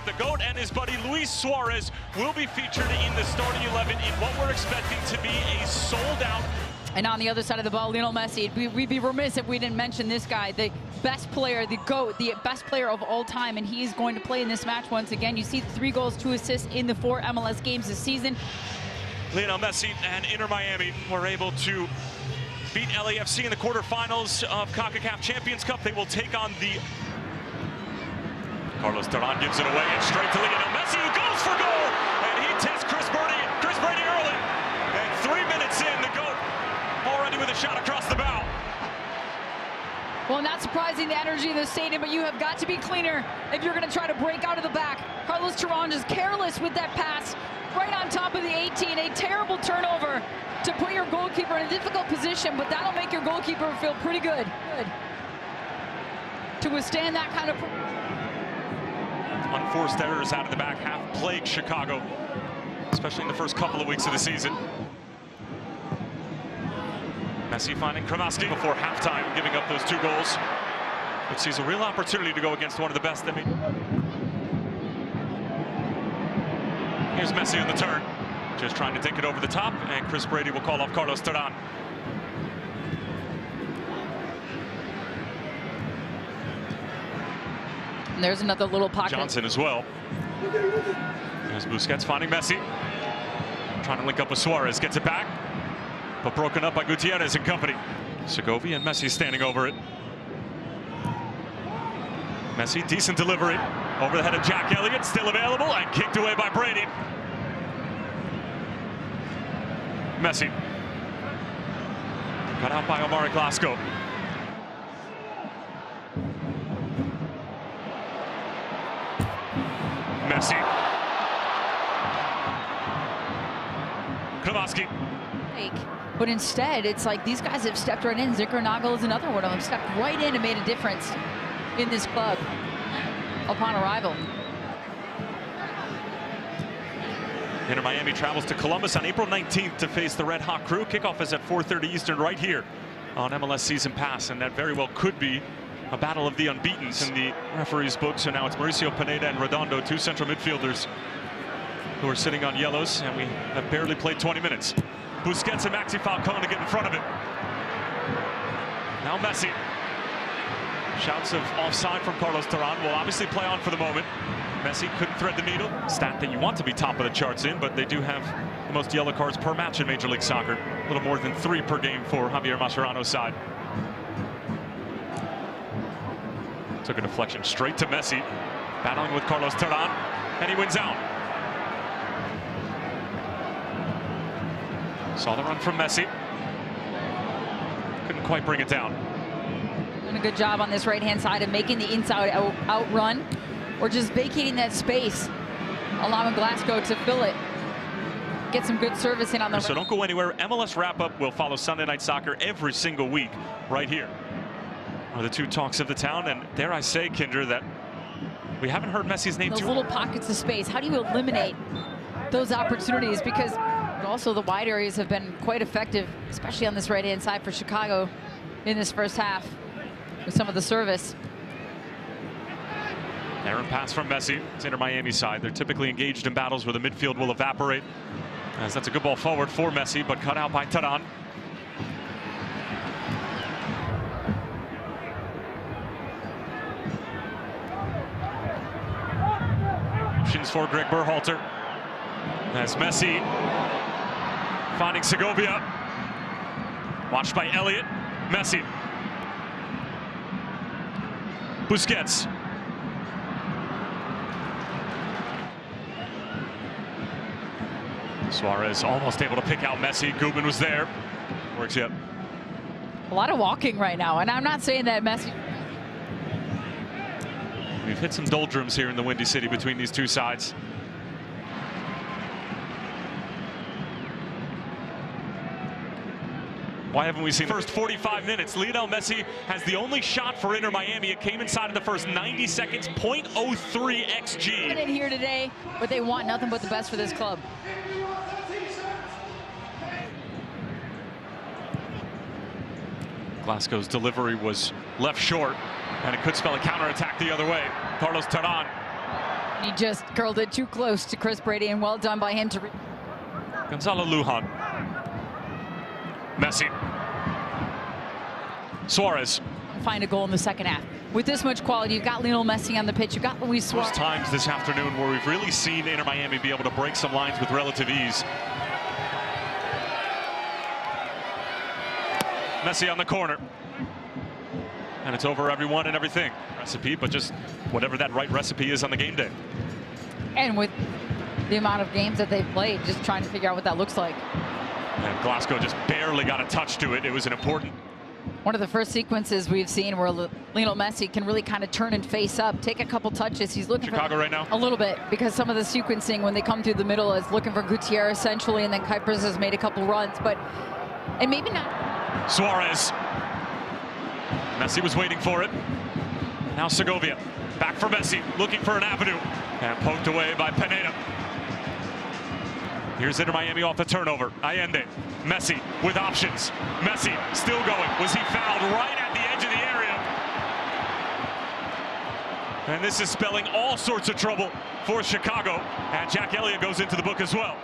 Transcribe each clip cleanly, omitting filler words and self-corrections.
the GOAT and his buddy Luis Suarez will be featured in the starting 11 in what we're expecting to be a sold-out. And on the other side of the ball, Lionel Messi. We'd be remiss if we didn't mention this guy, the best player, the GOAT, the best player of all time, and he is going to play in this match once again. You see the 3 goals, 2 assists in the 4 MLS games this season. Lionel Messi and Inter Miami were able to beat LAFC in the quarterfinals of CONCACAF Champions Cup. They will take on the... Carlos Terán gives it away and straight to Lionel Messi, who goes for goal! And he takes Chris Brady early. And 3 minutes in, the GOAT already with a shot across the bow. Well, not surprising the energy of the stadium, but you have got to be cleaner if you're going to try to break out of the back. Carlos Terán is careless with that pass right on top of the 18. A terrible turnover to put your goalkeeper in a difficult position, but that'll make your goalkeeper feel pretty good. To withstand that kind of... Unforced errors out of the back have plagued Chicago, especially in the first couple of weeks of the season. Messi finding Kramaski before halftime, giving up those 2 goals, which sees a real opportunity to go against one of the best. Here's Messi on the turn, just trying to take it over the top, and Chris Brady will call off Carlos Terán. And there's another little pocket. Johnson as well. There's Busquets finding Messi, trying to link up with Suarez, gets it back, but broken up by Gutierrez and company. Segovia and Messi standing over it. Messi, decent delivery. Over the head of Jack Elliott, still available, and kicked away by Brady. Messi. Cut out by Omari Glasgow. Messi. Kramaski. But instead, it's like these guys have stepped right in. Zicker Nagel is another one of them. Stepped right in and made a difference in this club upon arrival. Inter Miami travels to Columbus on April 19th to face the Red Hot Crew. Kickoff is at 4:30 Eastern right here on MLS Season Pass, and that very well could be a battle of the unbeatens in the referees' book. So now it's Mauricio Pineda and Redondo, 2 central midfielders who are sitting on yellows, and we have barely played 20 minutes. Busquets and Maxi Falcone to get in front of it. Now Messi. Shouts of offside from Carlos Terán will obviously play on for the moment. Messi couldn't thread the needle. Stat that you want to be top of the charts in, but they do have the most yellow cards per match in Major League Soccer. A little more than 3 per game for Javier Mascherano's side. Took a deflection straight to Messi, battling with Carlos Terán, and he wins out. Saw the run from Messi. Couldn't quite bring it down. Doing a good job on this right-hand side of making the inside out run, or just vacating that space, allowing Glasgow to fill it. Get some good service in on the... So don't go anywhere. MLS Wrap-Up will follow Sunday Night Soccer every single week right here. Are the 2 talks of the town, and dare I say, Kendra, that we haven't heard Messi's name those little pockets of space. How do you eliminate those opportunities? Because also the wide areas have been quite effective, especially on this right-hand side for Chicago in this first half with some of the service. Errant pass from Messi. It's Inter Miami side. They're typically engaged in battles where the midfield will evaporate, as that's a good ball forward for Messi, but cut out by Terán. Options for Greg Berhalter. As Messi finding Segovia. Watched by Elliott. Messi. Busquets. Suarez almost able to pick out Messi. Gutman was there. Works yet. A lot of walking right now, and I'm not saying that Messi... We've hit some doldrums here in the Windy City between these 2 sides. Why haven't we seen the first 45 minutes? Lionel Messi has the only shot for Inter Miami. It came inside of the first 90 seconds, .03 XG. In here today, but they want nothing but the best for this club. Glasgow's delivery was left short, and it could spell a counterattack the other way. Carlos Terán He just curled it too close to Chris Brady, and well done by him to... Gonzalo Lujan. Messi. Suarez. Find a goal in the second half. With this much quality, you've got Lionel Messi on the pitch, you've got Luis Suarez. There's times this afternoon where we've really seen Inter Miami be able to break some lines with relative ease. Messi on the corner. And it's over everyone and everything. Recipe, but just whatever that right recipe is on the game day. And with the amount of games that they've played, just trying to figure out what that looks like. And Glasgow just barely got a touch to it. It was an important... One of the first sequences we've seen where Lionel Messi can really kind of turn and face up, take a couple touches. He's looking Chicago for right now? A little bit, because some of the sequencing when they come through the middle is looking for Gutierrez essentially, and then Kuipers has made a couple runs, but and maybe not. Suarez. Messi was waiting for it. Now Segovia. Back for Messi, looking for an avenue. And poked away by Pineda. Here's Inter Miami off the turnover. Allende. Messi with options. Messi still going. Was he fouled right at the edge of the area? And this is spelling all sorts of trouble for Chicago. And Jack Elliott goes into the book as well.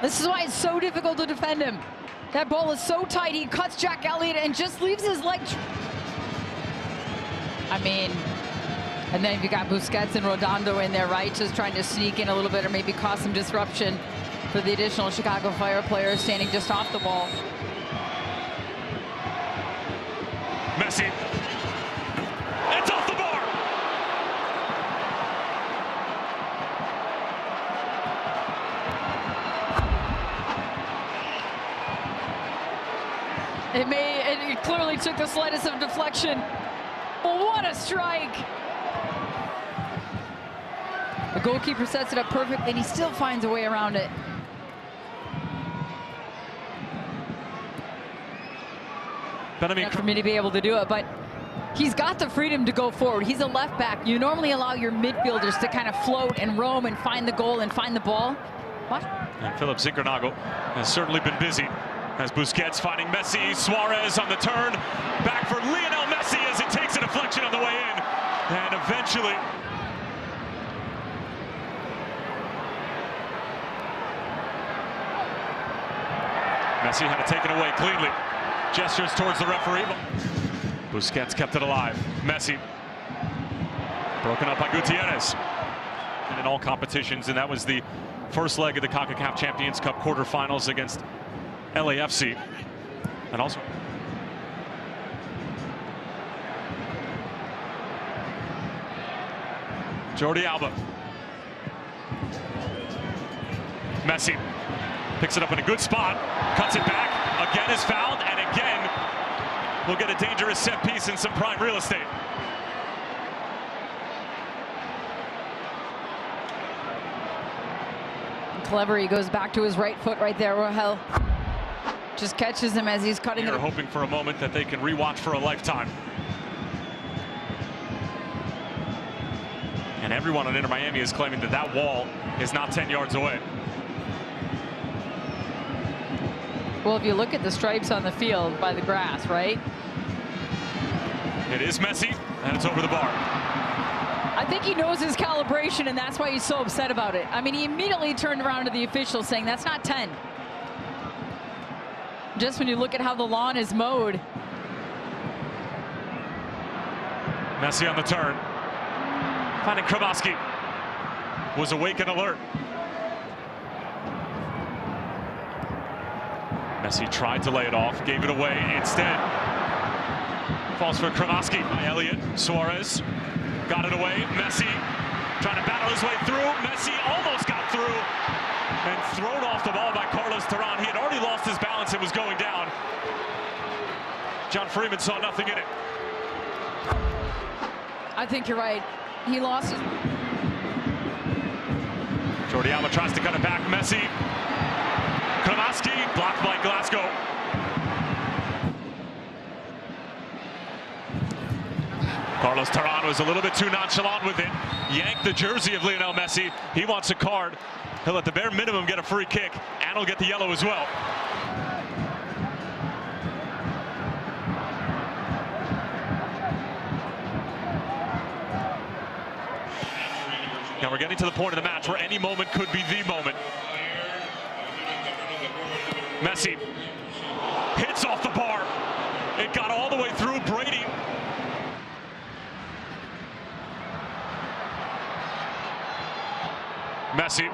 This is why it's so difficult to defend him. That ball is so tight, he cuts Jack Elliott and just leaves his leg. I mean, and then you got Busquets and Rodando in there, right? Just trying to sneak in a little bit or maybe cause some disruption for the additional Chicago Fire players standing just off the ball. Messi. It's off the bar. It clearly took the slightest of deflection. But what a strike! The goalkeeper sets it up perfect, and he still finds a way around it. Not for me to be able to do it, but he's got the freedom to go forward. He's a left back. You normally allow your midfielders to kind of float and roam and find the goal and find the ball. What? And Philip Zinkernagle has certainly been busy. As Busquets finding Messi, Suarez on the turn, back for Lionel Messi as he takes a deflection on the way in, and eventually Messi had it taken away cleanly. Gestures towards the referee. Busquets kept it alive. Messi broken up by Gutierrez. And in all competitions, and that was the first leg of the CONCACAF Champions Cup quarterfinals against LAFC. And also Jordi Alba. Messi picks it up in a good spot, cuts it back, again is fouled, and again we'll get a dangerous set piece in some prime real estate. Clever, he goes back to his right foot right there. Rahel just catches him as he's cutting it. They're hoping for a moment that they can rewatch for a lifetime. And everyone on Inter Miami is claiming that that wall is not 10 yards away. Well, if you look at the stripes on the field by the grass, right? It is Messi, and it's over the bar. I think he knows his calibration, and that's why he's so upset about it. I mean, he immediately turned around to the official saying, that's not 10. Just when you look at how the lawn is mowed. Messi on the turn. Finding Kramaski. Was awake and alert. Messi tried to lay it off, gave it away instead. Falls for Kramaski by Elliott. Suarez got it away. Messi trying to battle his way through. Messi almost got through and thrown off the ball by Carlos Terán. He had already lost his balance and was going down. John Freeman saw nothing in it. I think you're right. He lost his... Jordi Alba tries to cut it back. Messi. Kramaski blocked by Glasgow. Carlos Terán was a little bit too nonchalant with it. Yanked the jersey of Lionel Messi. He wants a card. He'll at the bare minimum get a free kick, and he'll get the yellow as well. Now we're getting to the point of the match where any moment could be the moment. Messi hits off the bar. It got all the way through Brady. Messi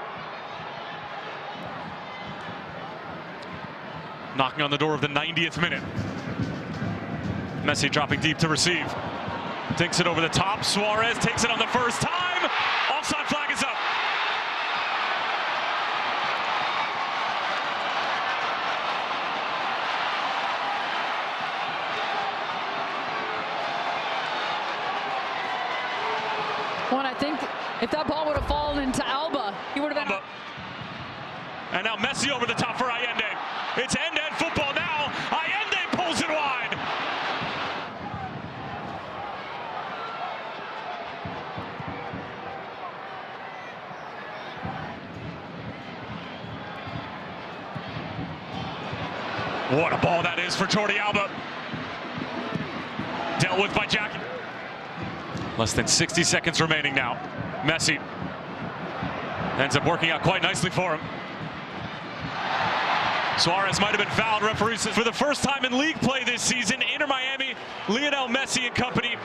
knocking on the door of the 90th minute. Messi dropping deep to receive. Takes it over the top. Suarez takes it on the first time. Offside flag is up. Well, I think if that ball would have fallen into Alba, he would have been. And now Messi over the top for Allende. It's end-to-end football now. Allende pulls it wide. What a ball that is for Jordi Alba. Dealt with by Jackie. Less than 60 seconds remaining now. Messi ends up working out quite nicely for him. Suarez might have been fouled. Referee says for the first time in league play this season, Inter Miami, Lionel Messi and company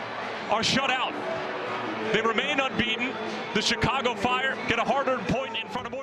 are shut out. They remain unbeaten. The Chicago Fire get a hard-earned point in front of